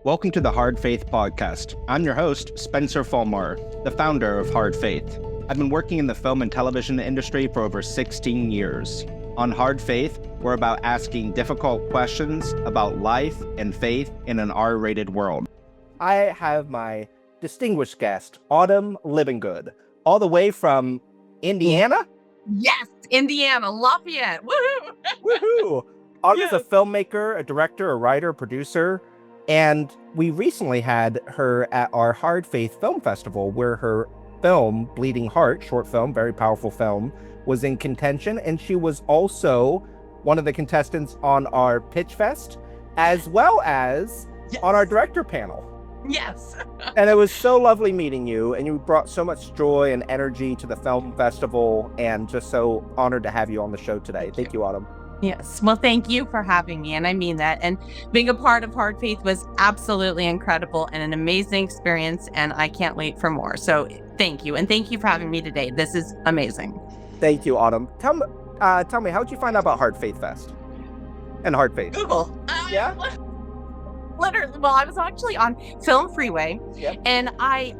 Welcome to the Hard Faith Podcast. I'm your host, Spencer Folmar, the founder of Hard Faith. I've been working in the film and television industry for over 16 years. On Hard Faith, we're about asking difficult questions about life and faith in an R-rated world. I have my distinguished guest, Autumn Libengood, all the way from Indiana? Yes, Indiana, Lafayette. Woohoo! Woohoo! Autumn is a filmmaker, a director, a writer, a producer, and we recently had her at our Hard Faith Film Festival where her film, Bleeding Heart, short film, very powerful film, was in contention, and she was also one of the contestants on our Pitch Fest, as well as on our director panel. Yes. And it was so lovely meeting you, and you brought so much joy and energy to the film festival, and just so honored to have you on the show today. Thank you, Autumn. Yes. Well, thank you for having me. And I mean that. And being a part of Hard Faith was absolutely incredible and an amazing experience. And I can't wait for more. So thank you. And thank you for having me today. This is amazing. Thank you, Autumn. Tell me, how did you find out about Hard Faith Fest and Hard Faith? Google. Yeah? Literally. Well, I was actually on Film Freeway, and I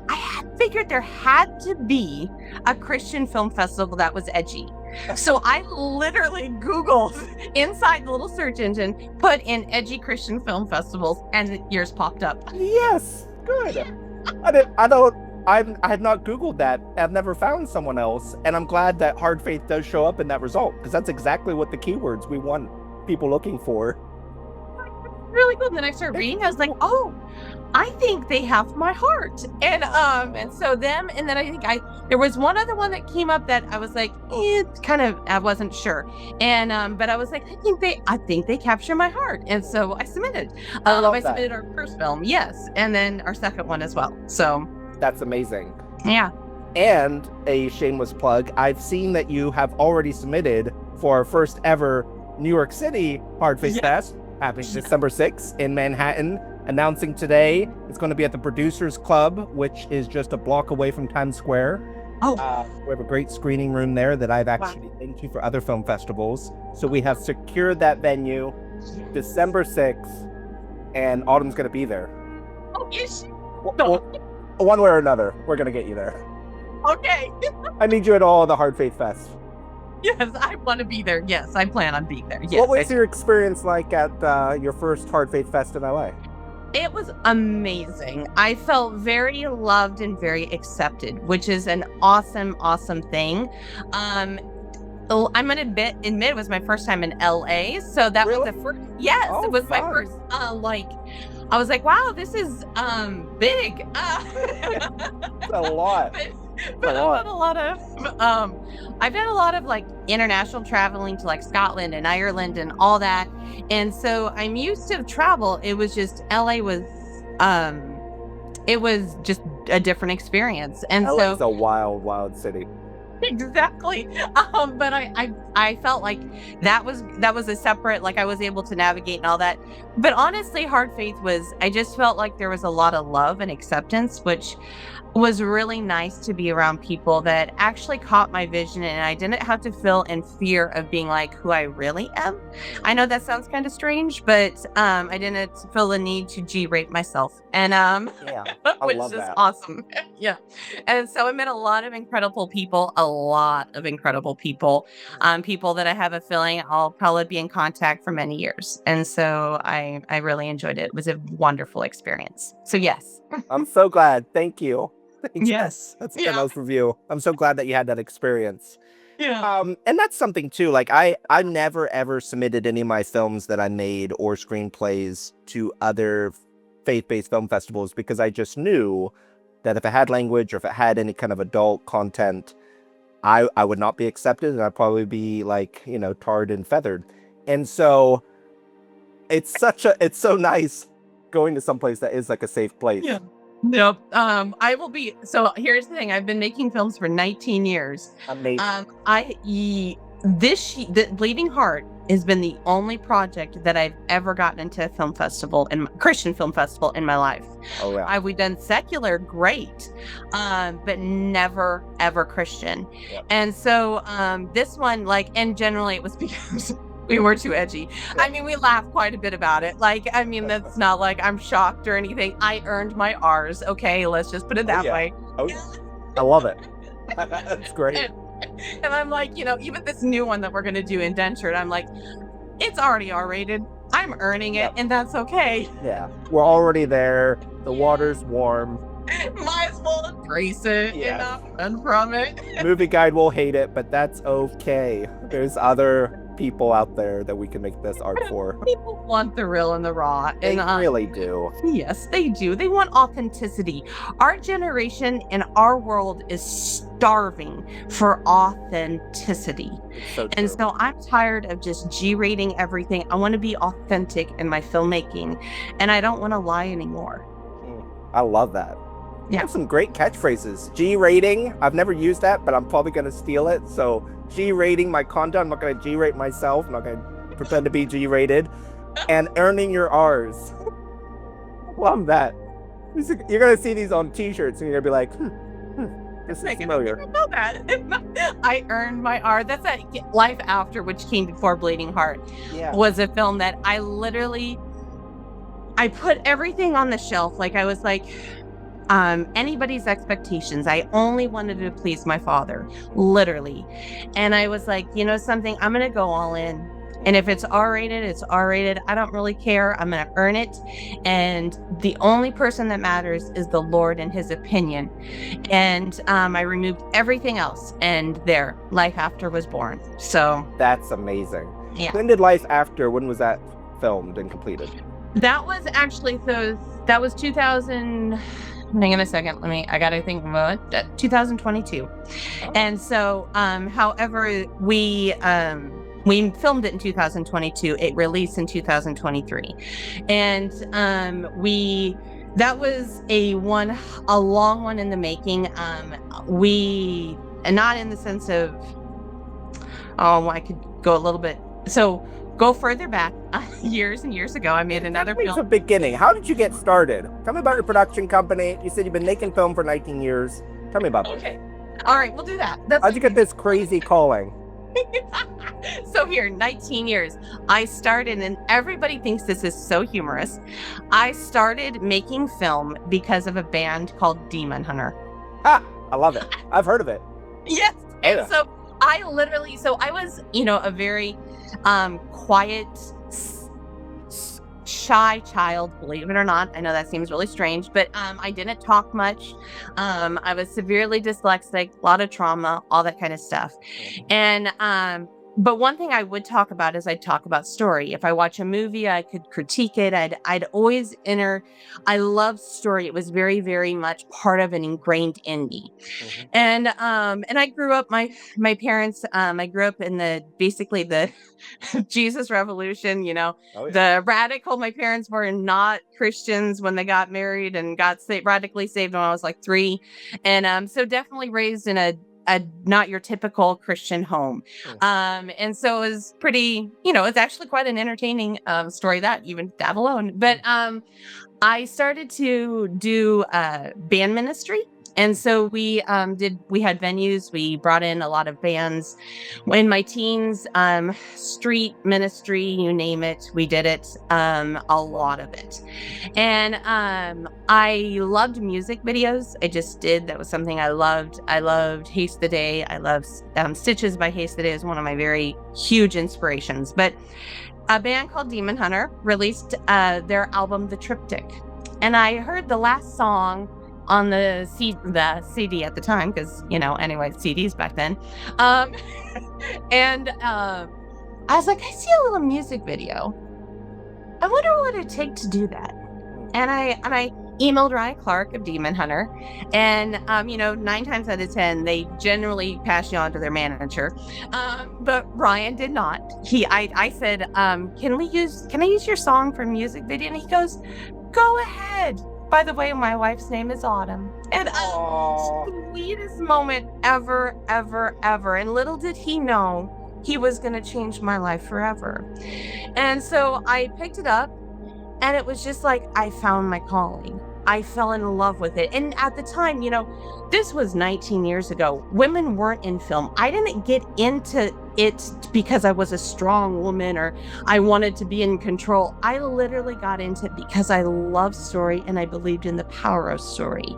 had figured there had to be a Christian film festival that was edgy. So I literally Googled inside the little search engine, put in edgy Christian film festivals, and yours popped up. Yes, good. I had not Googled that. I've never found someone else, and I'm glad that Hard Faith does show up in that result, because that's exactly what the keywords we want people looking for. Really cool. And then I started reading. I was like, oh, I think they have my heart. And so them, and then I think there was one other one that came up that I was like, I wasn't sure. And but I was like, I think they capture my heart. And so I submitted. I submitted our first film, yes, and then our second one as well. So that's amazing. Yeah. And a shameless plug, I've seen that you have already submitted for our first ever New York City Hard Faith Fest, happening December 6th in Manhattan. Announcing today, it's going to be at the Producers Club, which is just a block away from Times Square. We have a great screening room there that I've actually been to for other film festivals. So we have secured that venue, December 6th, and Autumn's going to be there. Oh, is she? One way or another, we're going to get you there. Okay. I need you at all the Hard Faith Fest. Yes, I want to be there. Yes, I plan on being there. Yes. What was your experience like at your first Hard Faith Fest in LA? It was amazing. I felt very loved and very accepted, which is an awesome, awesome thing. I'm gonna admit it was my first time in LA, so that was the first. Yes, it was my first. I was like, wow, this is big. That's a lot. But I've done a lot of like international traveling to like Scotland and Ireland and all that, and so I'm used to travel. It was just LA was it was just a different experience, and so it's a wild city. Exactly. But I felt like that was a separate, like I was able to navigate and all that. But honestly, Hard Faith I just felt like there was a lot of love and acceptance, which was really nice to be around people that actually caught my vision, and I didn't have to feel in fear of being like who I really am. I know that sounds kind of strange, but I didn't feel the need to G-rate myself, and which is that. Awesome. Yeah. And so I met a lot of incredible people, people that I have a feeling I'll probably be in contact for many years. And so I really enjoyed it. It was a wonderful experience. So yes. I'm so glad. Thank you. Yes. That's a nice review. I'm so glad that you had that experience. Yeah. And that's something too. Like I never ever submitted any of my films that I made or screenplays to other faith-based film festivals because I just knew that if it had language or if it had any kind of adult content, I would not be accepted, and I'd probably be like, tarred and feathered. And so it's so nice going to someplace that is like a safe place. Yeah. Yep. I will be. So here's the thing. I've been making films for 19 years. Amazing. The Bleeding Heart has been the only project that I've ever gotten into a film festival Christian film festival in my life. Oh yeah. We've done secular, great, but never ever Christian. Yep. And so this one, and generally it was because We were too edgy. I mean, we laughed quite a bit about it. Like, I mean, that's not like I'm shocked or anything. I earned my R's. Okay, let's just put it Oh that yeah. way. Oh yeah. I love it. That's great. And I'm like, even this new one that we're gonna do, Indentured, I'm like, it's already R-rated. I'm earning it, Yep. and that's okay. Yeah. We're already there. The water's warm. Might as well embrace it Yes. and run from it. Movie guide will hate it, but that's okay. There's other people out there that we can make this art for. People want the real and the raw. They And really do. yes, they do. They want authenticity. Our generation and our world is starving for authenticity. It's so true. And so I'm tired of just G-rating everything. I want to be authentic in my filmmaking, and I don't want to lie anymore. I love that. You Yeah. have some great catchphrases. G-rating. I've never used that, but I'm probably going to steal it. So G-rating my content. I'm not going to G-rate myself. I'm not going to pretend to be G-rated. And earning your R's. Love that. You're going to see these on t-shirts and you're going to be like, this is familiar. I know that. I earned my R. That's a Life After, which came before Bleeding Heart, Yeah. was a film that I put everything on the shelf. Like I was like, anybody's expectations. I only wanted to please my father, literally. And I was like, something, I'm going to go all in. And if it's R-rated, it's R-rated. I don't really care. I'm going to earn it. And the only person that matters is the Lord and his opinion. And I removed everything else. And there, Life After was born. So That's amazing. yeah. When did Life After, when was that filmed and completed? That was actually, that was 2000. Hang on a second. I gotta think about it. 2022. Oh. And so, however, we filmed it in 2022. It released in 2023. And that was a long one in the making. And not in the sense of, I could go a little bit. So go further back, years and years ago, I made another Tell me film. the beginning. How did you get started? Tell me about your production company. You said you've been making film for 19 years. Tell me about that. Okay. All right, we'll do that. How'd you get this crazy calling? So here, 19 years, I started, and everybody thinks this is so humorous. I started making film because of a band called Demon Hunter. Ah, I love it. I've heard of it. Yes. Yeah. And so I was, a very quiet, shy child, believe it or not. I know that seems really strange, but I didn't talk much. I was severely dyslexic, a lot of trauma, all that kind of stuff. And but one thing I would talk about is I'd talk about story. If I watch a movie, I could critique it. I'd always I love story. It was very, very much part of an ingrained in me. Mhm. And I grew up, my parents, I grew up in the Jesus Revolution, Oh, yeah. the radical. My parents were not Christians when they got married and got radically saved when I was like 3. And so definitely raised in a not your typical Christian home. And so it was pretty, it's actually quite an entertaining story, that alone. But I started to do band ministry. And so we had venues, we brought in a lot of bands. In my teens, street ministry, you name it, we did it, a lot of it. And I loved music videos. I just did. That was something I loved. I loved Haste the Day. I loved Stitches by Haste the Day is one of my very huge inspirations. But a band called Demon Hunter released their album, The Triptych. And I heard the last song on the CD at the time, because, anyway, CDs back then. And I was like, I see a little music video. I wonder what it'd take to do that. And I emailed Ryan Clark of Demon Hunter, and 9 times out of 10 they generally pass you on to their manager, but Ryan did not. I said, can I use your song for a music video? And he goes, go ahead. By the way, my wife's name is Autumn. And sweetest moment ever, ever, ever. And little did he know he was going to change my life forever. And so I picked it up, and it was just like I found my calling. I fell in love with it. And at the time, this was 19 years ago. Women weren't in film. I didn't get into it because I was a strong woman or I wanted to be in control. I literally got into it because I love story and I believed in the power of story.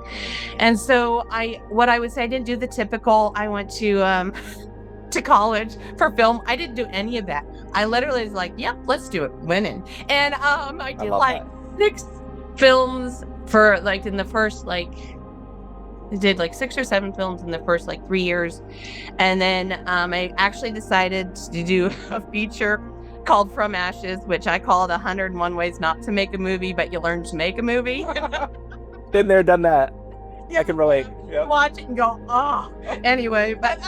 And so what I would say, I didn't do the typical, I went to college for film. I didn't do any of that. I literally was like, yep, let's do it. Winning. And I did like 6 films for like in the first I did like 6 or 7 films in the first 3 years. And then I actually decided to do a feature called From Ashes, which I called 101 Ways Not to Make a Movie, but you learn to make a movie. Been there, done that. I can relate. Yep. Watch it and go, oh. Anyway, but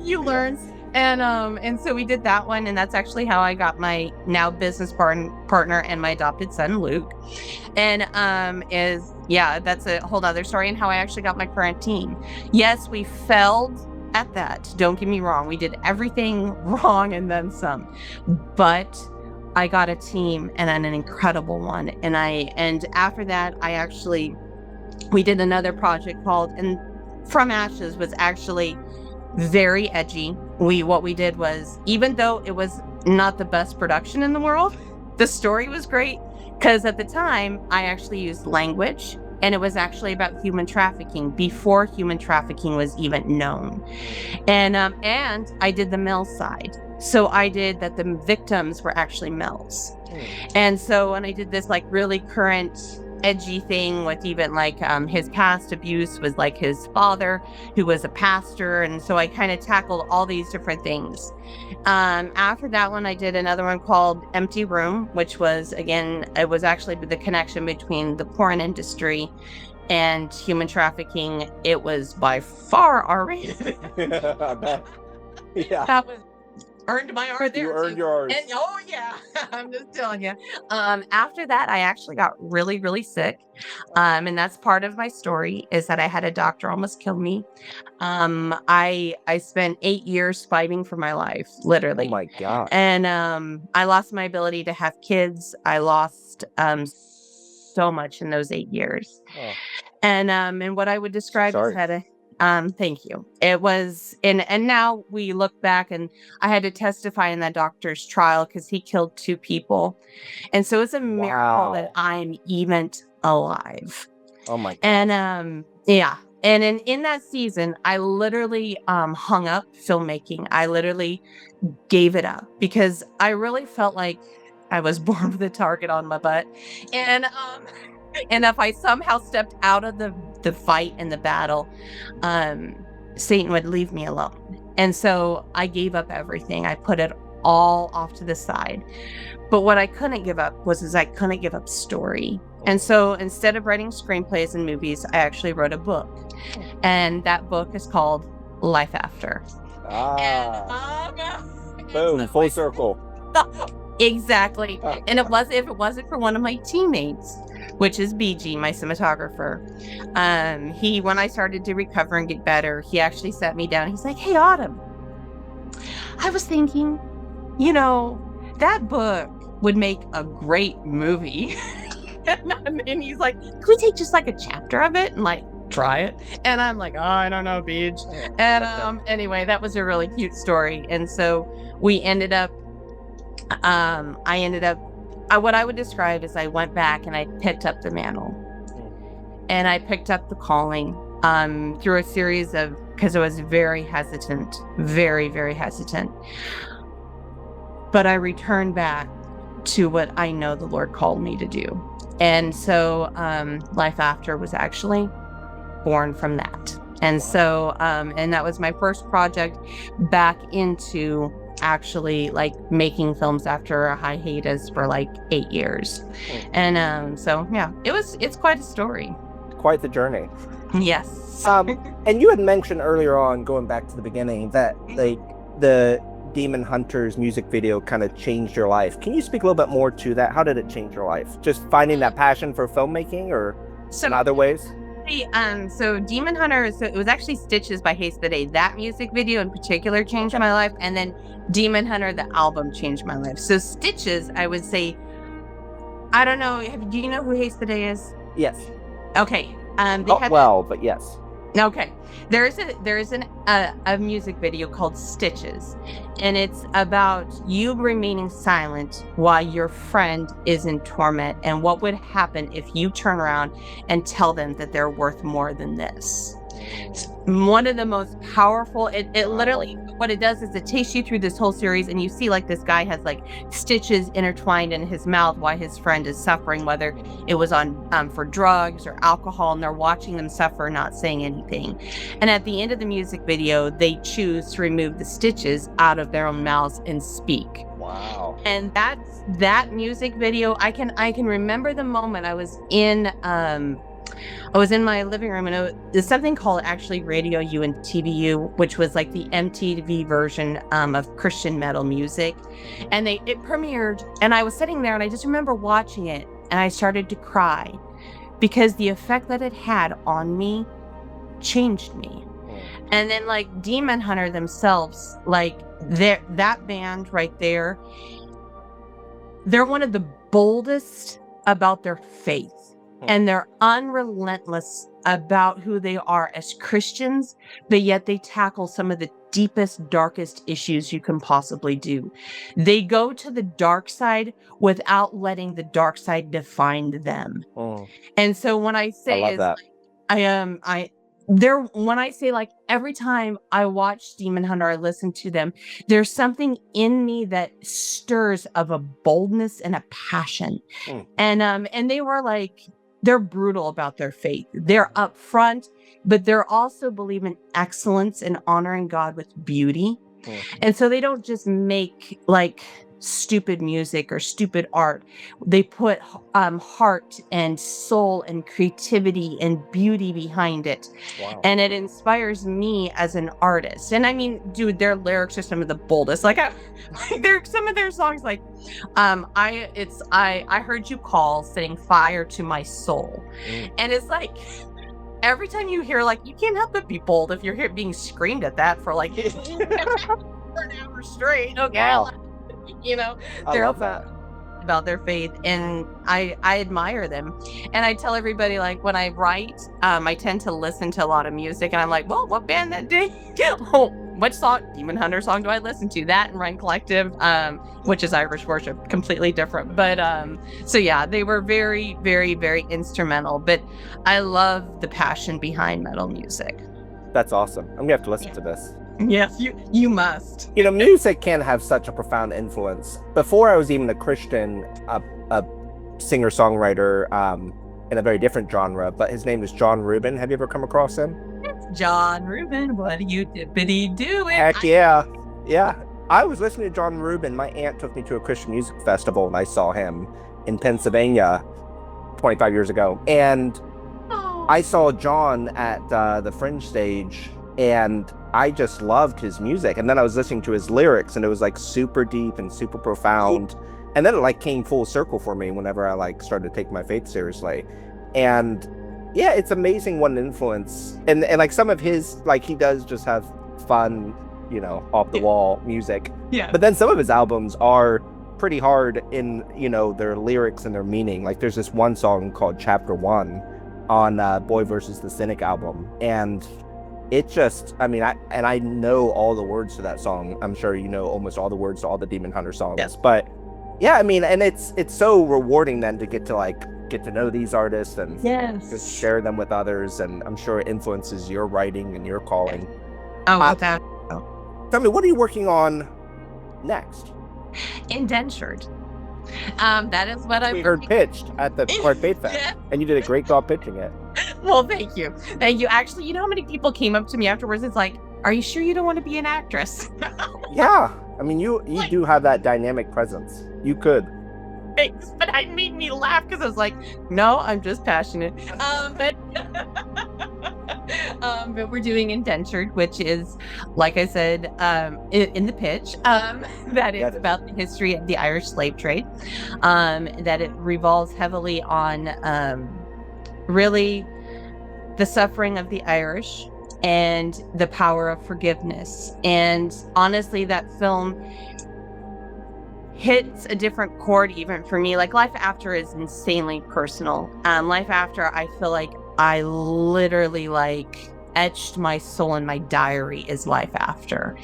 you learn. And so we did that one, and that's actually how I got my now business partner and my adopted son, Luke. And that's a whole other story, and how I actually got my current team. Yes, we failed at that. Don't get me wrong. We did everything wrong and then some. But I got a team, and an incredible one. And after that, we did another project called, and From Ashes was actually very edgy. What we did was, even though it was not the best production in the world, the story was great, because at the time I actually used language, and it was actually about human trafficking before human trafficking was even known. And I did the male side. So I did that the victims were actually males. And so when I did this really current edgy thing with even his past abuse was his father, who was a pastor, and so I kind of tackled all these different things. After that one, I did another one called Empty Room, which was, again, it was actually the connection between the porn industry and human trafficking. It was by far R-rated. I bet. Yeah. That was earned my R there. You earned yours. And, oh yeah, I'm just telling you. After that, I actually got really, really sick. And that's part of my story, is that I had a doctor almost kill me. I spent 8 years fighting for my life, literally. Oh my God. And I lost my ability to have kids. I lost so much in those 8 years. Oh. And what I would describe as thank you. It was, and now we look back, and I had to testify in that doctor's trial because he killed 2 people. And so it's a miracle that I'm even alive. Oh my God. And yeah. And in that season, I literally hung up filmmaking. I literally gave it up because I really felt like I was born with a target on my butt. And if I somehow stepped out of the fight and the battle, Satan would leave me alone. And so I gave up everything. I put it all off to the side. But what I couldn't give up I couldn't give up story. And so instead of writing screenplays and movies, I actually wrote a book. And that book is called Life After. Boom, full circle. Exactly. And if it wasn't for one of my teammates, which is BG, my cinematographer, when I started to recover and get better, he actually sat me down. He's like, "Hey, Autumn, I was thinking, that book would make a great movie." And he's like, "Can we take just a chapter of it and try it?" And I'm like, "Oh, I don't know, Beach." And anyway, that was a really cute story. And so we ended up, what I would describe is I went back and I picked up the mantle, and I picked up the calling through a series of, because I was very hesitant, very, very hesitant. But I returned back to what I know the Lord called me to do. And so Life After was actually born from that. And so, and that was my first project back into actually making films after a hiatus for 8 years. And so yeah, it's quite a story. Quite the journey. Yes. And you had mentioned earlier on, going back to the beginning, that the Demon Hunters music video kind of changed your life. Can you speak a little bit more to that? How did it change your life? Just finding that passion for filmmaking, or in other ways? So Demon Hunter, so it was actually Stitches by Haste the Day. That music video in particular changed my life. And then Demon Hunter, the album, changed my life. So Stitches, I would say, I don't know, do you know who Haste the Day is? Yes. Okay. They Not have well, but yes. Okay. There is a music video called Stitches, and it's about you remaining silent while your friend is in torment, and what would happen if you turn around and tell them that they're worth more than this. It's one of the most powerful, it literally, what it does is it takes you through this whole series, and you see like this guy has like stitches intertwined in his mouth while his friend is suffering, whether it was on for drugs or alcohol, and they're watching them suffer, not saying anything. And at the end of the music video, they choose to remove the stitches out of their own mouths and speak. Wow. And that music video, I can remember the moment I was in my living room, and there's something called actually Radio U and TVU, which was like the MTV version of Christian metal music. And it premiered, and I was sitting there, and I just remember watching it, and I started to cry because the effect that it had on me changed me. And then like Demon Hunter themselves, like that band right there, they're one of the boldest about their faith. And they're unrelentless about who they are as Christians, but yet they tackle some of the deepest, darkest issues you can possibly do. They go to the dark side without letting the dark side define them. And so when I say I love that. When I say like every time I watch Demon Hunter, I listen to them, there's something in me that stirs of a boldness and a passion. And they were like, they're brutal about their faith. They're upfront, but they're also believe in excellence and honoring God with beauty. And so they don't just make like stupid music or stupid art. They put heart and soul and creativity and beauty behind it. Wow. And it inspires me as an artist. And I mean, dude, their lyrics are some of the boldest. Like some of their songs, like I heard you call, setting fire to my soul. And it's like every time you hear, like, you can't help but be bold if you're being screamed at that for like for an hour straight. Okay. Wow. You know, I love that. About their faith, and I admire them. And I tell everybody, like, when I write, I tend to listen to a lot of music, and I'm like, well, what band that day? What song, Demon Hunter song, do I listen to? That and Rhyme Collective, which is Irish worship, completely different. But so yeah, they were very, very, very instrumental. But I love the passion behind metal music. That's awesome. I'm gonna have to listen to this. Yes, you must. You know, music can have such a profound influence. Before I was even a Christian, a singer-songwriter in a very different genre, but his name is John Rubin. Have you ever come across him? It's John Rubin. What are you dippity doing? Heck yeah. Yeah. I was listening to John Rubin. My aunt took me to a Christian music festival, and I saw him in Pennsylvania 25 years ago. And I saw John at the Fringe stage, and I just loved his music. And then I was listening to his lyrics, and it was like super deep and super profound. And then it like came full circle for me whenever I like started to take my faith seriously. And yeah, it's amazing what an influence. And like some of his, like, he does just have fun, you know, off the wall music. Yeah. But then some of his albums are pretty hard in, you know, their lyrics and their meaning. Like there's this one song called Chapter 1 on Boy vs. the Cynic album. And it just, I mean, I know all the words to that song. I'm sure you know almost all the words to all the Demon Hunter songs. Yes. But yeah, I mean, and it's so rewarding then to get to know these artists and just share them with others. And I'm sure it influences your writing and your calling. Tell me, what are you working on next? Indentured. That is what I heard pitched at the Clark Faith Fest, and you did a great job pitching it. Well, thank you. Actually, you know how many people came up to me afterwards? It's like, are you sure you don't want to be an actress? Yeah, I mean, you do have that dynamic presence. You could. Thanks, but it made me laugh because I was like, no, I'm just passionate. But we're doing Indentured, which is, like I said, in the pitch, that is about the history of the Irish slave trade, that it revolves heavily on really the suffering of the Irish and the power of forgiveness. And honestly, that film hits a different chord even for me. Like Life After is insanely personal. Life After, I feel like I literally like etched my soul in my diary is Life After.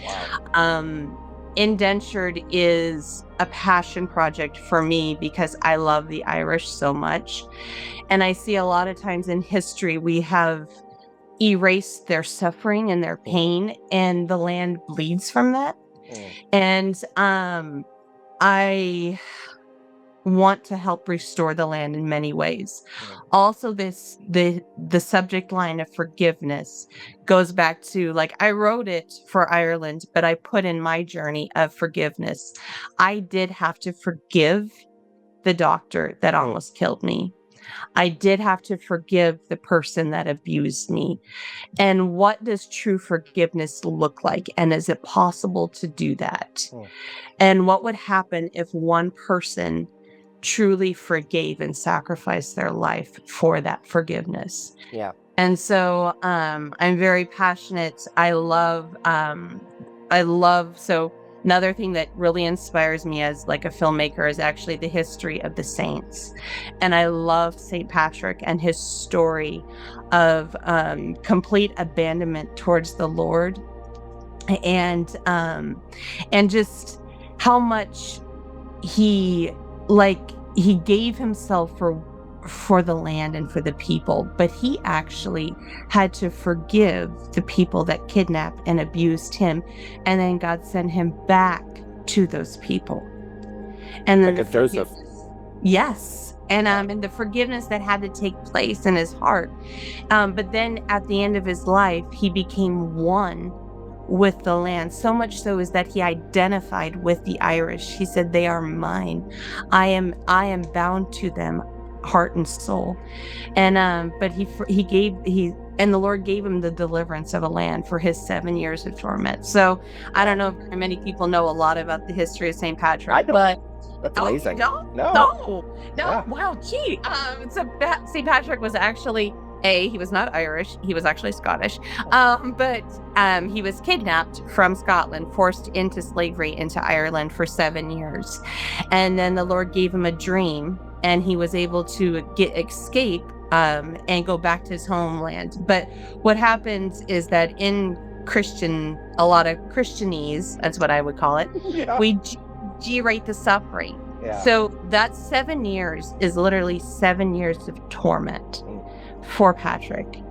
Wow. Indentured is a passion project for me because I love the Irish so much. And I see a lot of times in history, we have erased their suffering and their pain, and the land bleeds from that. And I want to help restore the land in many ways. Also, the subject line of forgiveness goes back to, like, I wrote it for Ireland, but I put in my journey of forgiveness. I did have to forgive the doctor that almost killed me. I did have to forgive the person that abused me. And what does true forgiveness look like? And is it possible to do that? And what would happen if one person truly forgave and sacrificed their life for that forgiveness? Yeah. And so I'm very passionate. I love so another thing that really inspires me as like a filmmaker is actually the history of the saints. And I love St. Patrick and his story of complete abandonment towards the Lord, and just how much he gave himself for the land and for the people, but he actually had to forgive the people that kidnapped and abused him, and then God sent him back to those people. And then like a Joseph. Yes. And the forgiveness that had to take place in his heart. But then at the end of his life, he became one with the land, so much so is that he identified with the Irish. He said, they are mine. I am bound to them, heart and soul. And but and the Lord gave him the deliverance of a land for his 7 years of torment. So I don't know if very many people know a lot about the history of St. Patrick, but that's amazing. No. Yeah. Wow, gee. So St. Patrick was actually he was not Irish. He was actually Scottish. But he was kidnapped from Scotland, forced into slavery into Ireland for 7 years. And then the Lord gave him a dream, and he was able to escape and go back to his homeland. But what happens is that in a lot of Christianese, that's what I would call it, we G-rate the suffering. Yeah. So that 7 years is literally 7 years of torment for Patrick.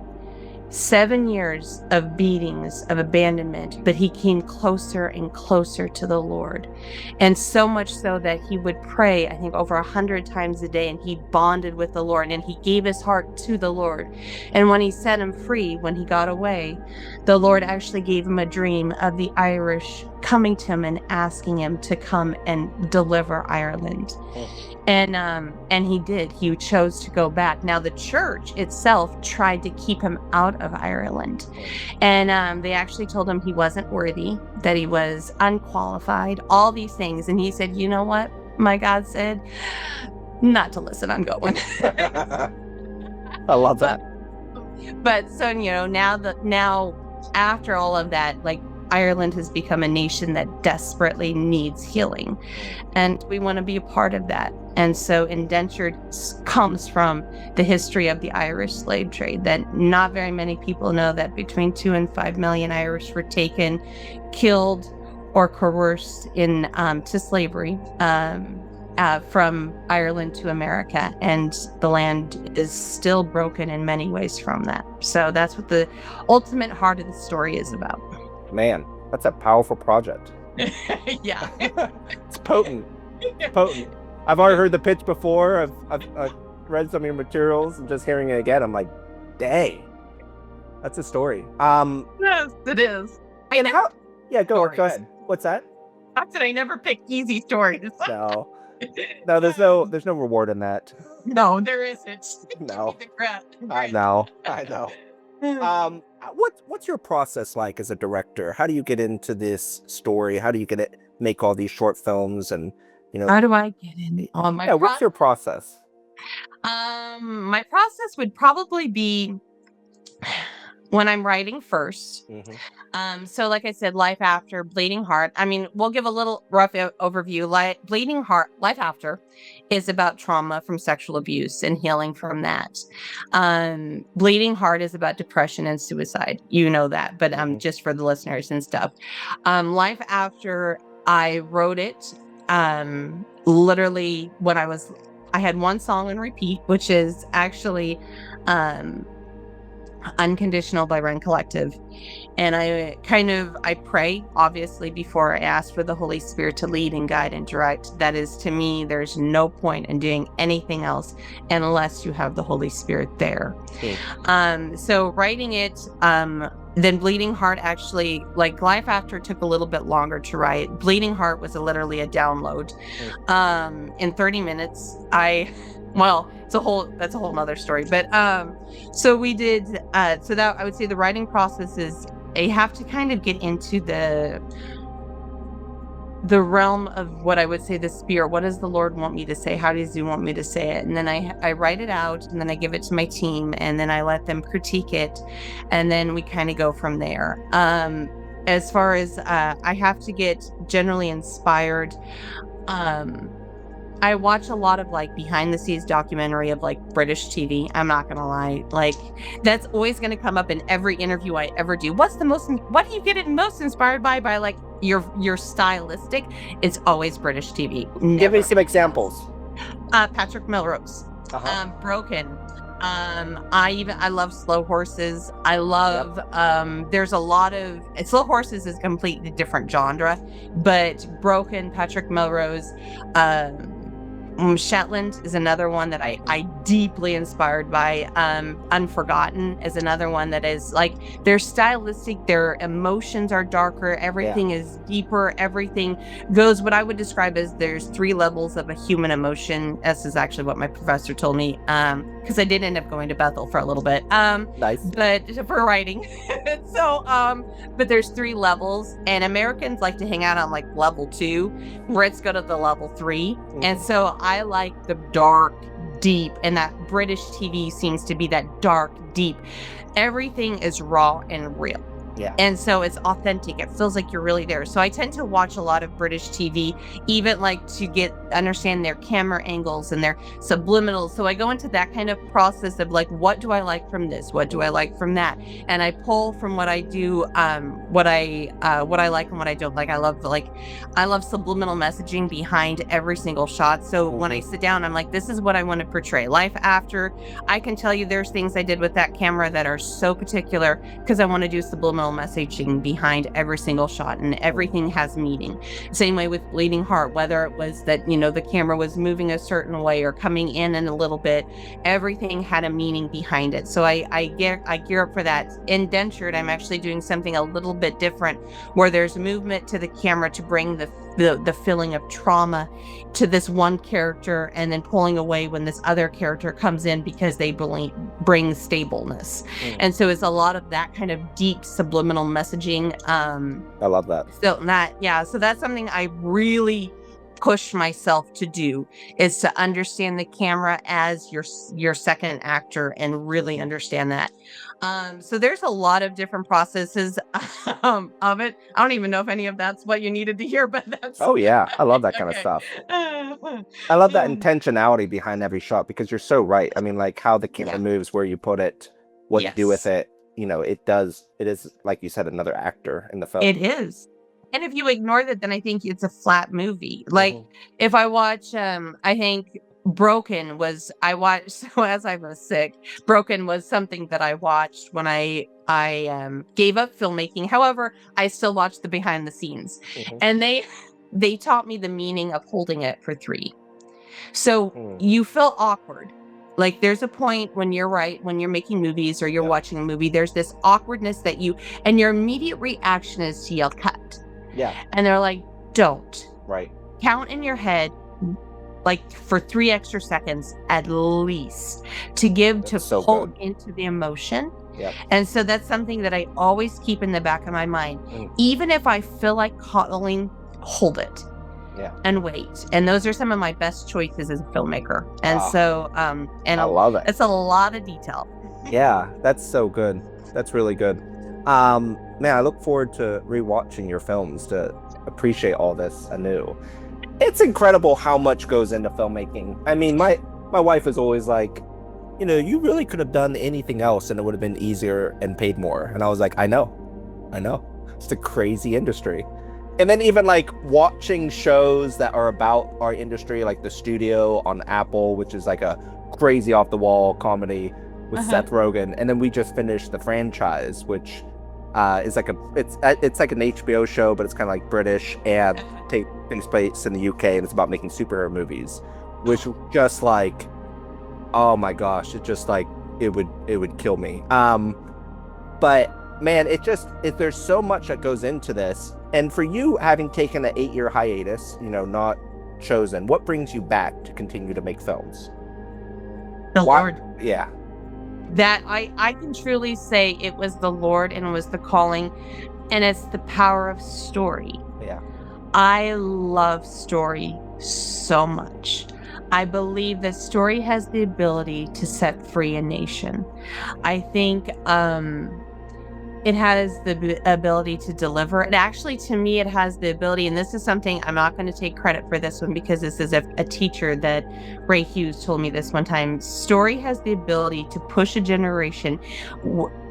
7 years of beatings, of abandonment, but he came closer and closer to the Lord. And so much so that he would pray, I think, over 100 times a day, and he bonded with the Lord, and he gave his heart to the Lord. And when he set him free, when he got away, the Lord actually gave him a dream of the Irish coming to him and asking him to come and deliver Ireland. And he did. He chose to go back. Now, the church itself tried to keep him out of Ireland. And they actually told him he wasn't worthy, that he was unqualified, all these things. And he said, you know what? My God said, not to listen, I'm going. I love that. But so, now after all of that, like, Ireland has become a nation that desperately needs healing, and we want to be a part of that. And so Indentured comes from the history of the Irish slave trade, that not very many people know that between 2 and 5 million Irish were taken, killed, or coerced to slavery from Ireland to America, and the land is still broken in many ways from that. So that's what the ultimate heart of the story is about. Man, that's a powerful project. Yeah. It's potent. Potent. I've already heard the pitch before. I've read some of your materials, and just hearing it again, I'm like, dang, that's a story. Yes, it is. Go ahead. What's that? I said I never pick easy stories. No, there's no reward in that. No, there isn't. No. Give me the crap. I know. What's your process like as a director? How do you get into this story? How do you make all these short films? And how do I get in on my? What's your process? My process would probably be, when I'm writing first. So like I said, Life After, Bleeding Heart. I mean, we'll give a little rough overview. Bleeding Heart, Life After is about trauma from sexual abuse and healing from that. Bleeding Heart is about depression and suicide. You know that, but just for the listeners and stuff. Life After, I wrote it literally when I had one song on repeat, which is actually Unconditional by Run Collective. And I pray, obviously, before I ask for the Holy Spirit to lead and guide and direct. That is, to me, there's no point in doing anything else unless you have the Holy Spirit there. So writing it, then Bleeding Heart, actually, like Life After took a little bit longer to write. Bleeding Heart was literally a download. In 30 minutes, that's a whole nother story. But so we did so that I would say the writing process is I have to kind of get into the realm of what I would say the spirit. What does the Lord want me to say? How does he want me to say it? And then I write it out, and then I give it to my team, and then I let them critique it, and then we kind of go from there. As far as I have to get generally inspired. I watch a lot of like behind the scenes documentary of like British TV. I'm not gonna lie, like that's always gonna come up in every interview I ever do. What do you get it most inspired by like your stylistic? It's always British TV. Give me some examples. Patrick Melrose, Broken. I love Slow Horses. I love there's a lot of Slow Horses is a completely different genre, but Broken, Patrick Melrose, Shetland is another one that I deeply inspired by. Unforgotten is another one that is like they're stylistic, their emotions are darker, everything is deeper, everything goes what I would describe as there's 3 levels of a human emotion. This is actually what my professor told me, because I did end up going to Bethel for a little bit. Nice. But for writing. So but there's 3 levels, and Americans like to hang out on like level 2. Brits go to the level 3. And so I like the dark, deep, and that British TV seems to be that dark, deep. Everything is raw and real. Yeah. And so it's authentic. It feels like you're really there. So I tend to watch a lot of British TV, even like to understand their camera angles and their subliminals. So I go into that kind of process of like, what do I like from this? What do I like from that? And I pull from what I do, what I like and what I don't like. I love subliminal messaging behind every single shot. So when I sit down, I'm like, this is what I want to portray. Life After, I can tell you there's things I did with that camera that are so particular because I want to do subliminal messaging behind every single shot, and everything has meaning. Same way with Bleeding Heart, whether it was that the camera was moving a certain way or coming in a little bit, everything had a meaning behind it. So I gear up for that. Indentured, I'm actually doing something a little bit different, where there's movement to the camera to bring the feeling of trauma to this one character, and then pulling away when this other character comes in because they bring stableness. And so it's a lot of that kind of deep subliminal messaging. I love that. So that's something I really push myself to do, is to understand the camera as your second actor and really understand that. So there's a lot of different processes of it. I don't even know if any of that's what you needed to hear, but that's... Oh yeah, I love that kind of stuff. I love that intentionality behind every shot, because you're so right. I mean, like how the camera moves, where you put it, what you do with it. It is, like you said, another actor in the film. It is. And if you ignore that, then I think it's a flat movie. Like if I watch, I think Broken was, so as I was sick, Broken was something that I watched when I gave up filmmaking. However, I still watched the behind the scenes, and they taught me the meaning of holding it for 3. So you feel awkward. Like there's a point when you're making movies or you're watching a movie, there's this awkwardness that and your immediate reaction is to yell cut. Yeah. And they're like, don't. Right. Count in your head like for 3 extra seconds at least to pull into the emotion. Yeah. And so that's something that I always keep in the back of my mind. Even if I feel like calling, hold it. Yeah. and wait. And those are some of my best choices as a filmmaker. And Ah, so, and I love it. it's a lot of detail. Yeah, that's so good. That's really good. Man, I look forward to rewatching your films to appreciate all this anew. It's incredible how much goes into filmmaking. I mean, my wife is always like, you really could have done anything else and it would have been easier and paid more. And I was like, I know. It's a crazy industry. And then even like watching shows that are about our industry, like The Studio on Apple, which is like a crazy off the wall comedy with Seth Rogen. And then we just finished The Franchise, which is like it's like an HBO show, but it's kind of like British and takes place in the UK, and it's about making superhero movies, which just like, oh my gosh, it just like it would kill me. But man, there's so much that goes into this. And for you, having taken an 8-year hiatus, not chosen, what brings you back to continue to make films? The Lord. Yeah. That I can truly say it was the Lord and it was the calling, and it's the power of story. Yeah. I love story so much. I believe that story has the ability to set free a nation. I think it has the ability to deliver. And actually, to me, it has the ability, and this is something, I'm not going to take credit for this one because this is a teacher that Ray Hughes told me this one time. Story has the ability to push a generation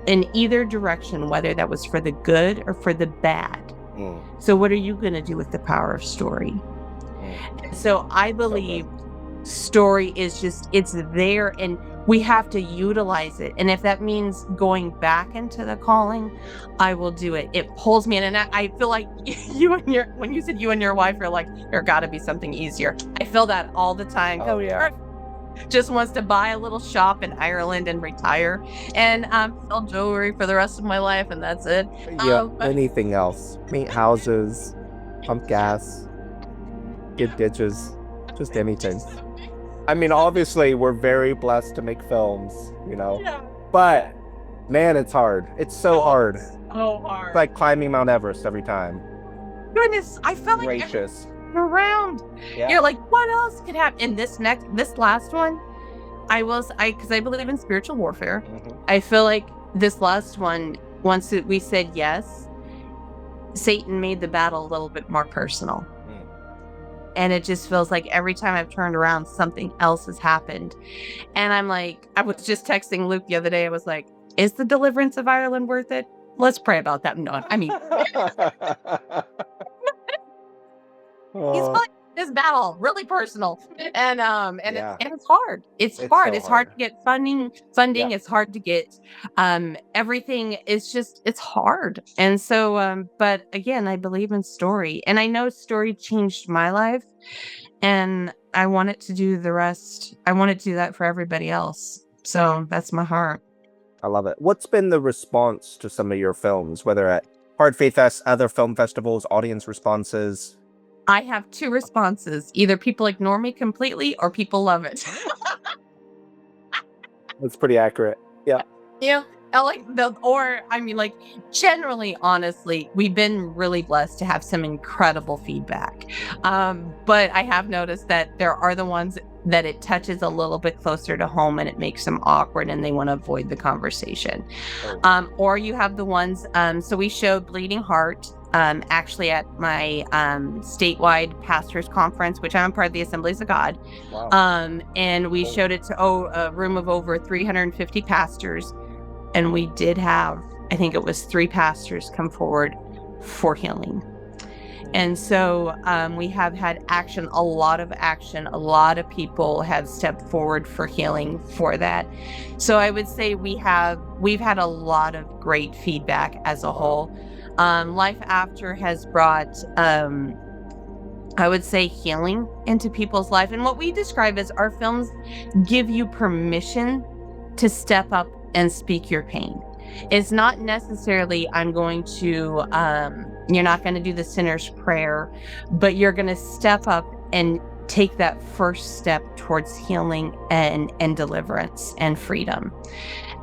in either direction, whether that was for the good or for the bad. So what are you going to do with the power of story? So I believe story is it's there, and we have to utilize it. And if that means going back into the calling, I will do it. It pulls me in. And I feel like when you said you and your wife are like, there gotta be something easier. I feel that all the time. Oh yeah. Just wants to buy a little shop in Ireland and retire and sell jewelry for the rest of my life, and that's it. Yeah, anything else. Paint houses, pump gas, get ditches, just anything. I mean, obviously, we're very blessed to make films, Yeah. But man, it's hard. It's so hard. So hard. It's like climbing Mount Everest every time. Goodness, I felt like Gracious. around. Yeah. You're like, what else could happen? In this last one, because I believe in spiritual warfare. I feel like this last one, once we said yes, Satan made the battle a little bit more personal. And it just feels like every time I've turned around, something else has happened. And I'm like, I was just texting Luke the other day. I was like, is the deliverance of Ireland worth it? Let's pray about that. No, I mean, he's fighting this battle really personal. And Yeah. it's hard. It's hard. so It's hard to hard. get funding. Yeah. It's hard to get everything. It's hard. And so but again, I believe in story, and I know story changed my life, and I want it to do the rest. I want it to do that for everybody else. So that's my heart. I love it. What's been the response to some of your films, whether at Hard Faith Fest, other film festivals, audience responses? I have 2 responses. Either people ignore me completely or people love it. That's pretty accurate. Yeah. Yeah. Generally, honestly, we've been really blessed to have some incredible feedback. But I have noticed that there are the ones that it touches a little bit closer to home and it makes them awkward and they want to avoid the conversation. Or you have the ones, so we showed Bleeding Heart actually at my statewide pastors conference, which I'm part of the Assemblies of God. Wow. And we showed it to a room of over 350 pastors. And we did have, I think it was 3 pastors come forward for healing. And so we have had action, a lot of action. A lot of people have stepped forward for healing for that. So I would say we've had a lot of great feedback as a whole. Life After has brought, I would say, healing into people's life. And what we describe as our films give you permission to step up and speak your pain. It's not necessarily you're not going to do the sinner's prayer, but you're going to step up and take that first step towards healing and deliverance and freedom.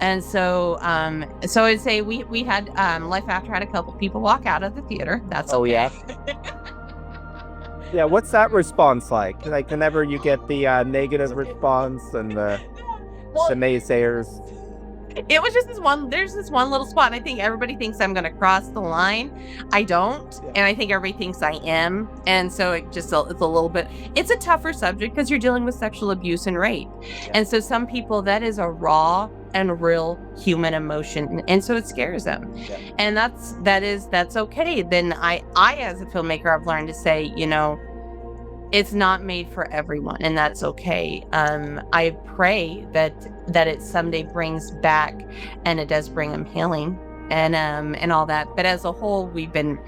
And so I'd say we had Life After had a couple people walk out of the theater. That's okay. Oh yeah. Yeah, what's that response like? Like whenever you get the negative response and the Well, naysayers. it was just there's this one little spot, and I think everybody thinks I'm gonna cross the line. I don't, Yeah. and I think everybody thinks I am, and so it's a little bit, it's a tougher subject because you're dealing with sexual abuse and rape. And so some people, that is a raw and real human emotion, and so it scares them. Yeah. And that's okay. Then I as a filmmaker, I've learned to say, it's not made for everyone, and that's okay. I pray that it someday brings back, and it does bring them healing and all that. But as a whole, we've been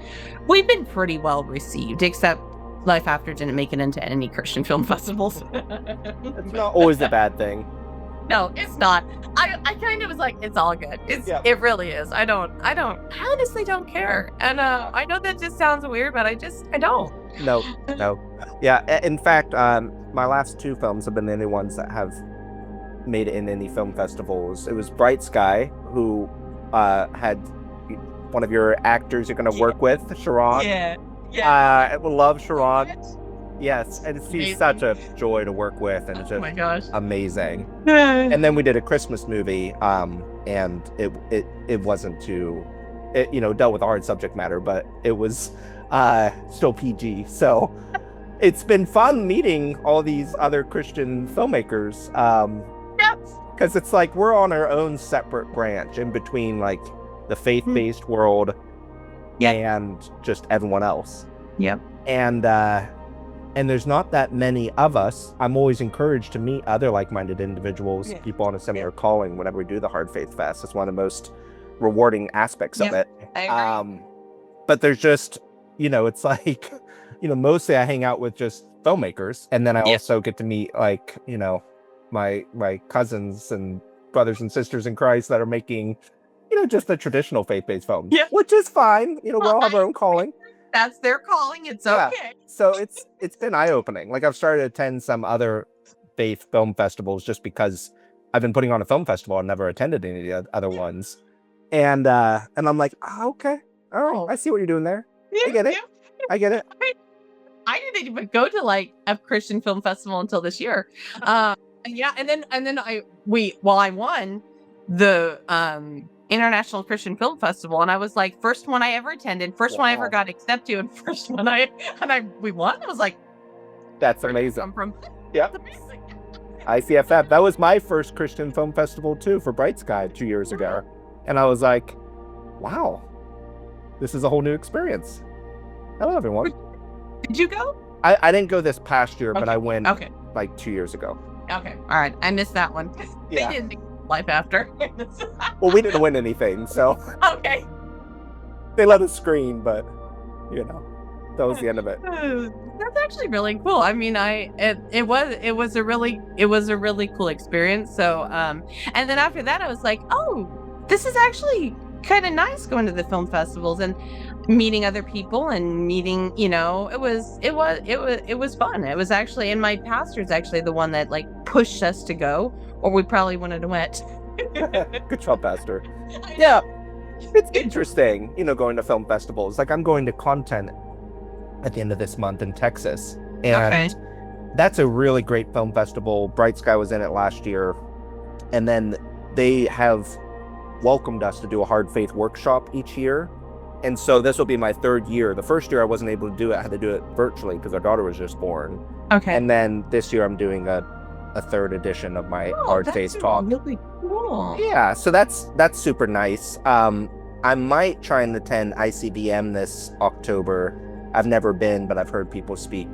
pretty well received, except Life After didn't make it into any Christian film festivals. It's not always a bad thing. No, it's not. I kind of was like, it's all good. It really is. I honestly don't care. And I know that just sounds weird, but I don't. No. Yeah, in fact, my last 2 films have been the only ones that have made it in any film festivals. It was Bright Sky, who had one of your actors you're going to work with, Sharon. Yeah. I love Sharon. Yes, and she's such a joy to work with, and it's just Oh my gosh. amazing. And then we did a Christmas movie, and it wasn't too, dealt with a hard subject matter, but it was still PG. So it's been fun meeting all these other Christian filmmakers. Because it's like we're on our own separate branch in between like the faith-based world and just everyone else. Yep. And there's not that many of us. I'm always encouraged to meet other like-minded individuals, people on a similar calling whenever we do the Hard Faith Fest. It's one of the most rewarding aspects of it. I agree. But there's just, it's like, mostly I hang out with just filmmakers. And then I also get to meet like, my cousins and brothers and sisters in Christ that are making, just the traditional faith-based films, which is fine. We all have our own calling. That's their calling. It's okay. So it's been eye-opening. Like I've started to attend some other faith film festivals just because I've been putting on a film festival and never attended any of the other ones. And I'm like, okay, all right, I see what you're doing there. I get it. I didn't even go to like a Christian film festival until this year. And then I won the International Christian Film Festival, and I was like, first one I ever attended, first one I ever got accepted to, and first one we won. I was like, that's amazing. Yeah. ICFF. That was my first Christian film festival too, for Bright Sky 2 years ago, and I was like, wow, this is a whole new experience. Hello, everyone. Did you go? I didn't go this past year, but I went like 2 years ago. Okay, all right, I missed that one. Yeah. They didn't Life After. Well, we didn't win anything, so okay. They let us screen, but that was the end of it. That's actually really cool. I mean, it was a really cool experience. So and then after that I was like, oh, this is actually kind of nice going to the film festivals and meeting other people and meeting, it was fun. It was actually, and my pastor's actually the one that like pushed us to go, or we probably wouldn't have went. Good job, Pastor. Yeah, it's interesting, going to film festivals. Like I'm going to Content at the end of this month in Texas, and that's a really great film festival. Bright Sky was in it last year, and then they have welcomed us to do a Hard Faith workshop each year. And so this will be my 3rd year. The first year I wasn't able to do it. I had to do it virtually because our daughter was just born. Okay. And then this year I'm doing a 3rd edition of my Hard Faith talk. Really cool. Yeah, so that's super nice. I might try and attend ICBM this October. I've never been, but I've heard people speak.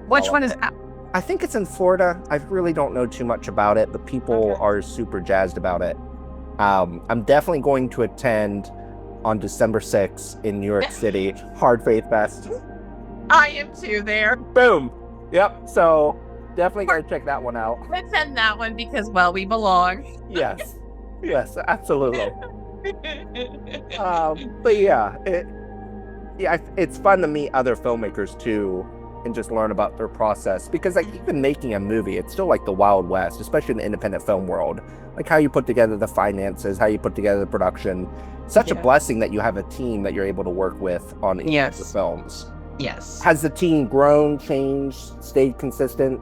Which one is that? I think it's in Florida. I really don't know too much about it, but people are super jazzed about it. I'm definitely going to attend on December 6th in New York City, Hard Faith Fest. I am too there. Boom. Yep. So definitely gotta check that one out. Attend that one because, well, we belong. Yes. Yes, absolutely. But yeah, it's fun to meet other filmmakers too and just learn about their process, because like even making a movie, it's still like the Wild West, especially in the independent film world. Like how you put together the finances, how you put together the production. Such a blessing that you have a team that you're able to work with on each of the films. Yes. Has the team grown, changed, stayed consistent?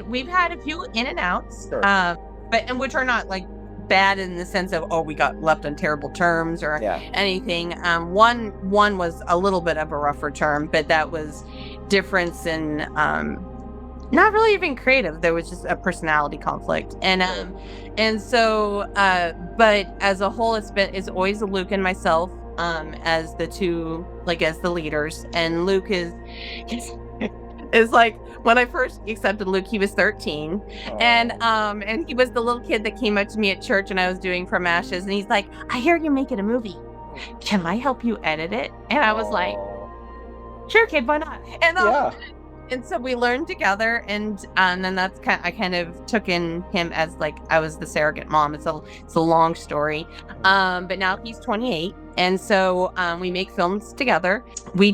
We've had a few in and outs, Sure. but which are not like bad in the sense of, oh, we got left on terrible terms or Yeah. anything. One was a little bit of a rougher term, but that was difference in not really even creative. There was just a personality conflict, and so but as a whole, it's always Luke and myself as the two, like, as the leaders. And Luke is like, when I first accepted Luke, he was 13. And he was the little kid that came up to me at church and I was doing From Ashes, and he's like, I hear you're making a movie. Can I help you edit it? And I was like, sure, kid, why not? And so we learned together, and then I kind of took in him as, like, I was the surrogate mom. It's a long story. But now he's 28. And so we make films together. I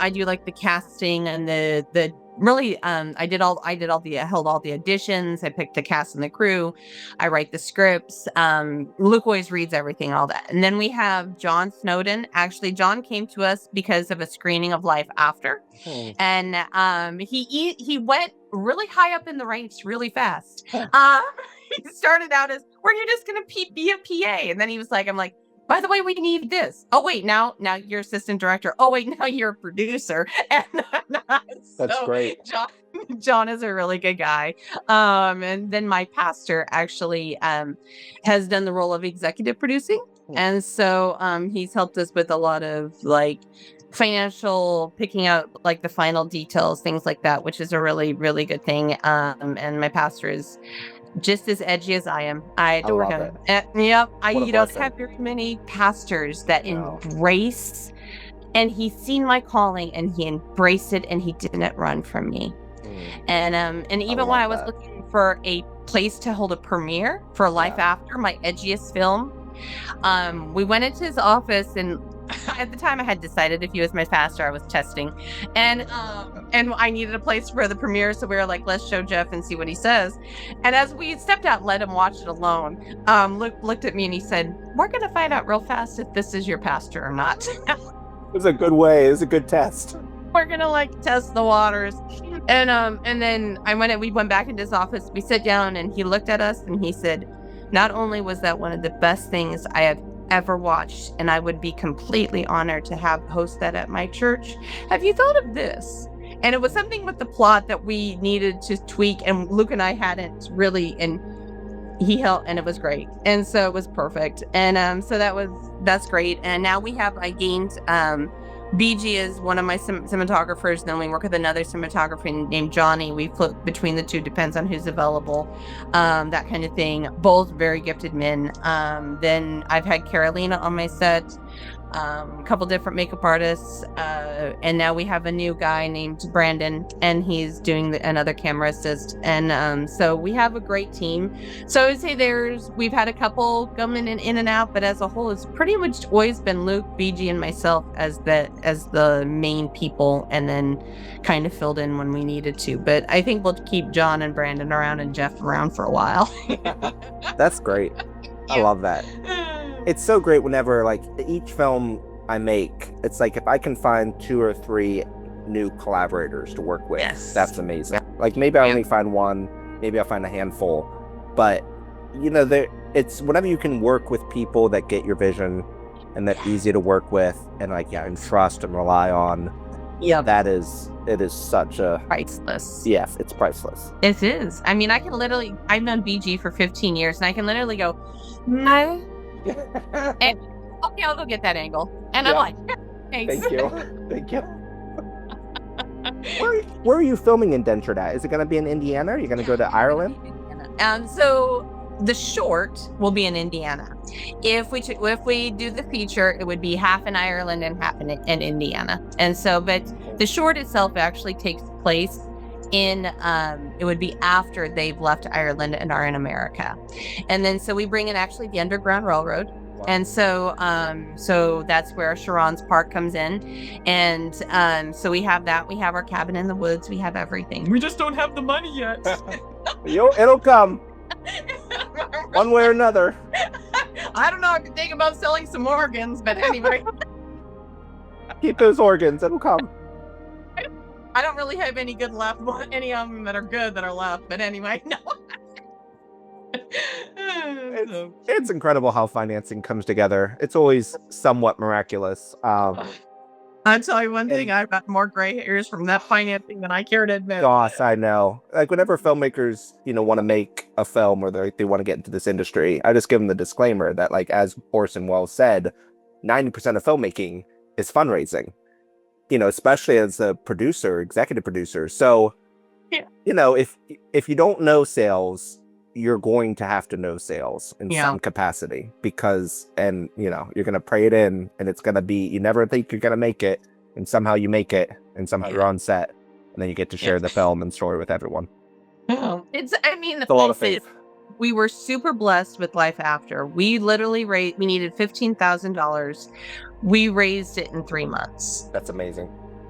do like the casting and the really, I held all the auditions. I picked the cast and the crew. I write the scripts. Luke always reads everything, all that. And then we have John Snowden. Actually, John came to us because of a screening of Life After. And he went really high up in the ranks really fast. He started out as, were you just going to be a PA? And then he was like, I'm like, by the way, we need this. Oh, wait, now you're assistant director. Oh, wait, now you're a producer. And that's great. John is a really good guy. And then my pastor actually has done the role of executive producing. And so he's helped us with a lot of, like, financial, picking out, like, the final details, things like that, which is a really, really good thing. And my pastor is just as edgy as I am. I adore him. Yep. You don't have very many pastors that embrace, and he's seen my calling and he embraced it and he didn't run from me. And even when I was looking for a place to hold a premiere for Life After, my edgiest film, we went into his office, and at the time I had decided if he was my pastor, I was testing, and I needed a place for the premiere, so we were like, let's show Jeff and see what he says. And as we stepped out and let him watch it alone, Luke looked at me and he said, we're gonna find out real fast if this is your pastor or not. It was a good way. It was a good test. We're gonna, like, test the waters. And then we went back into his office, we sat down, and he looked at us and he said, not only was that one of the best things I have ever watched, and I would be completely honored to host that at my church, have you thought of this? And it was something with the plot that we needed to tweak, and Luke and I hadn't really, and he helped, and it was great. And so it was perfect. And so that's great. And now I gained BG is one of my cinematographers. Then we work with another cinematographer named Johnny. We flip between the two, depends on who's available, that kind of thing. Both very gifted men. Then I've had Carolina on my set, a couple different makeup artists, and now we have a new guy named Brandon, and he's doing another camera assist. And so we have a great team. So I would say we've had a couple coming in and out, but as a whole, it's pretty much always been Luke, BG, and myself as the main people, and then kind of filled in when we needed to. But I think we'll keep John and Brandon around and Jeff around for a while. That's great. I love that. It's so great whenever, like, each film I make, it's like if I can find 2 or 3 new collaborators to work with, that's amazing. Like, maybe I only find one, maybe I'll find a handful, but, you know, it's whenever you can work with people that get your vision and that easy to work with and, like, and trust and rely on. Yeah, it is such a priceless. Yes, it's priceless. It is. I mean, I've known BG for 15 years, and I can literally go, no. And okay, I'll go get that angle. And I'm like, thanks. Thank you. Where are you filming Indentured at? Is it going to be in Indiana? Are you going to go to Ireland? So the short will be in Indiana. If we do the feature, it would be half in Ireland and half in Indiana. And so, but the short itself actually takes place in it would be after they've left Ireland and are in America. And then so we bring in actually the Underground Railroad. And so that's where Sharon's Park comes in. And so we have that. We have our cabin in the woods. We have everything. We just don't have the money yet. It'll come. One way or another. I don't know. I could think about selling some organs, but anyway. Keep those organs. It'll come. I don't really have any good left. Any of them that are good that are left. But anyway, no. It's incredible how financing comes together. It's always somewhat miraculous. I'll tell you one thing, I've got more gray hairs from that financing than I care to admit. Gosh, I know. Like whenever filmmakers, want to make a film or they want to get into this industry, I just give them the disclaimer that, like, as Orson Welles said, 90% of filmmaking is fundraising. Especially as a producer, executive producer. So, Yeah. If you don't know sales, you're going to have to know sales in some capacity because, you're going to pray it in and it's going to be, you never think you're going to make it and somehow you make it and somehow you're on set and then you get to share the film and story with everyone. It's a lot of faith. We were super blessed with Life After. We literally we needed $15,000. We raised it in 3 months. That's amazing.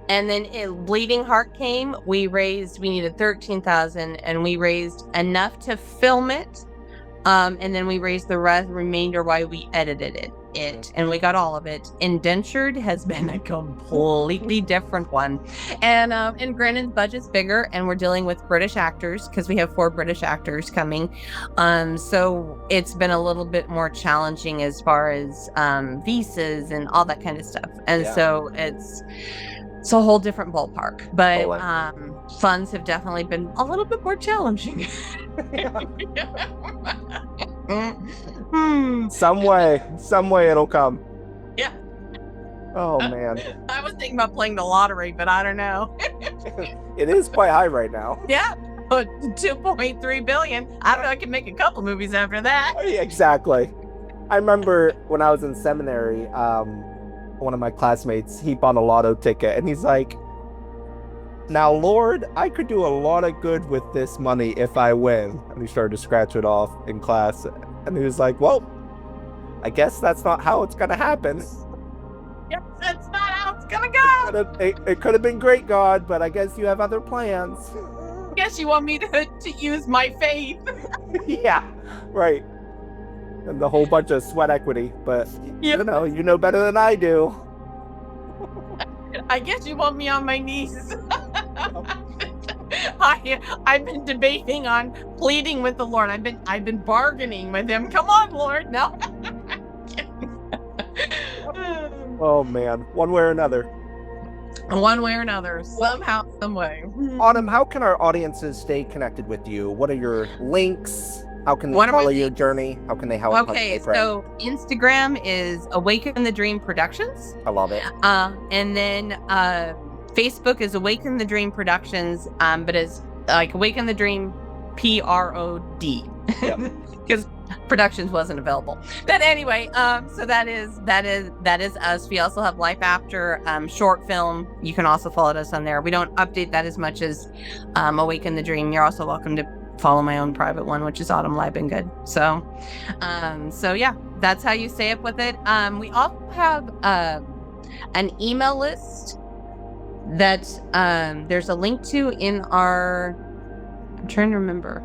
And then Bleeding Heart came. We needed $13,000 and we raised enough to film it. And then we raised the remainder while we edited it. And we got all of it. Indentured has been a completely different one. And granted, budget's bigger and we're dealing with British actors because we have 4 British actors coming. So it's been a little bit more challenging as far as visas and all that kind of stuff. And so it's a whole different ballpark. But funds have definitely been a little bit more challenging. Some way it'll come. Yeah. Oh man. I was thinking about playing the lottery, but I don't know. It is quite high right now. Yeah. 2.3 billion. I don't know, I can make a couple movies after that. Exactly. I remember when I was in seminary, one of my classmates, he bought a lotto ticket and he's like, "Now, Lord, I could do a lot of good with this money if I win." And he started to scratch it off in class. And he was like, "Well, I guess that's not how it's going to happen." Yep, that's not how it's going to go. It could have been great, God, but I guess you have other plans. Guess you want me to use my faith. Yeah, right. And the whole bunch of sweat equity. But, you know better than I do. I guess you want me on my knees. I've been debating on pleading with the Lord. I've been bargaining with him. Come on, Lord. No. Oh man, one way or another. One way or another, somehow, some way. Autumn, how can our audiences stay connected with you? What are your links? How can they follow your journey? How can they help? Okay, so Instagram is Awaken the Dream Productions. I love it. And then Facebook is Awaken the Dream Productions, but it's like Awaken the Dream PROD. Because Productions wasn't available. But anyway, so that is us. We also have Life After short film. You can also follow us on there. We don't update that as much as Awaken the Dream. You're also welcome to follow my own private one, which is Autumn Libengood. So yeah, that's how you stay up with it. We also have an email list that there's a link to in our, I'm trying to remember.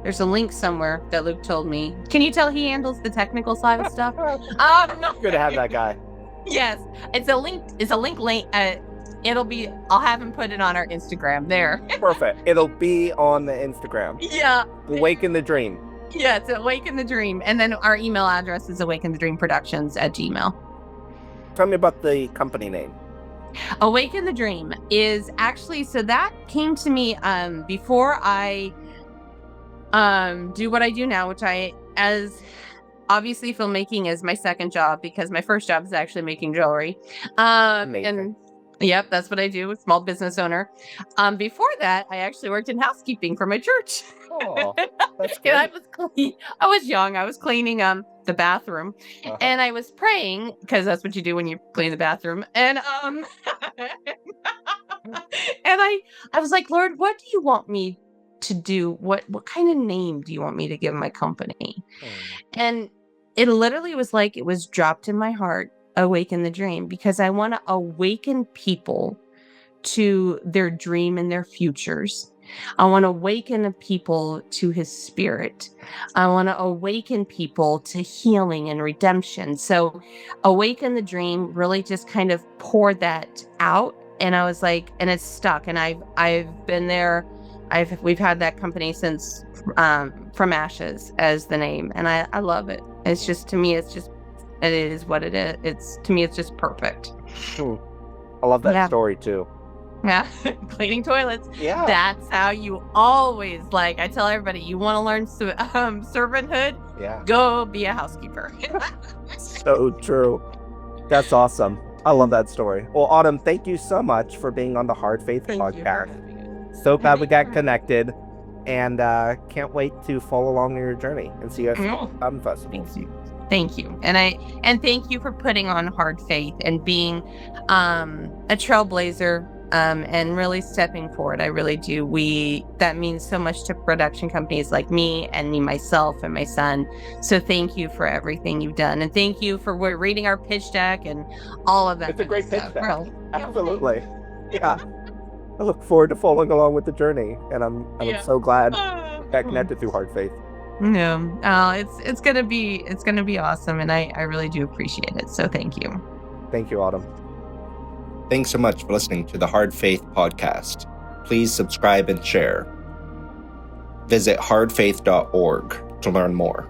There's a link somewhere that Luke told me. Can you tell he handles the technical side of stuff? No. Good to have that guy. Yes, it's a link. I'll have him put it on our Instagram there. Perfect. It'll be on the Instagram. Yeah. Awaken the Dream. Yeah, it's Awaken the Dream. And then our email address is awakenthedreamproductions@gmail.com. Tell me about the company name. Awaken the Dream is actually, so that came to me before I do what I do now, which as obviously filmmaking is my second job because my first job is actually making jewelry. And yep, that's what I do, a small business owner. Before that, I actually worked in housekeeping for my church. Oh, that's great. And I was young. I was cleaning the bathroom, and I was praying because that's what you do when you clean the bathroom. And and I was like, Lord, what do you want me to do? What kind of name do you want me to give my company? And it literally was like it was dropped in my heart. Awaken the Dream, because I want to awaken people to their dream and their futures. I want to awaken people to his spirit. I want to awaken people to healing and redemption. So Awaken the Dream really just kind of poured that out And I was like, and it's stuck. And I've been there. We've had that company since From Ashes as the name, and I love it. It's just, to me, it is what it is. To me, it's just perfect. I love that story too. Yeah, cleaning toilets. Yeah, that's how you always, like, I tell everybody, you want to learn servanthood? Yeah, go be a housekeeper. so true. That's awesome. I love that story. Well, Autumn, thank you so much for being on the Hard Faith podcast. So glad we got connected, and can't wait to follow along your journey and see you at film festivals. Thank you. And thank you for putting on Hard Faith and being a trailblazer and really stepping forward. I really do. That means so much to production companies like me and myself and my son. So thank you for everything you've done. And thank you for reading our pitch deck and all of that. It's a great pitch deck. Really. Absolutely. Yeah. I look forward to following along with the journey, and I'm so glad got connected through Hard Faith. No, it's gonna be awesome, and I really do appreciate it. So thank you. Thank you, Autumn. Thanks so much for listening to the Hard Faith podcast. Please subscribe and share. Visit hardfaith.org to learn more.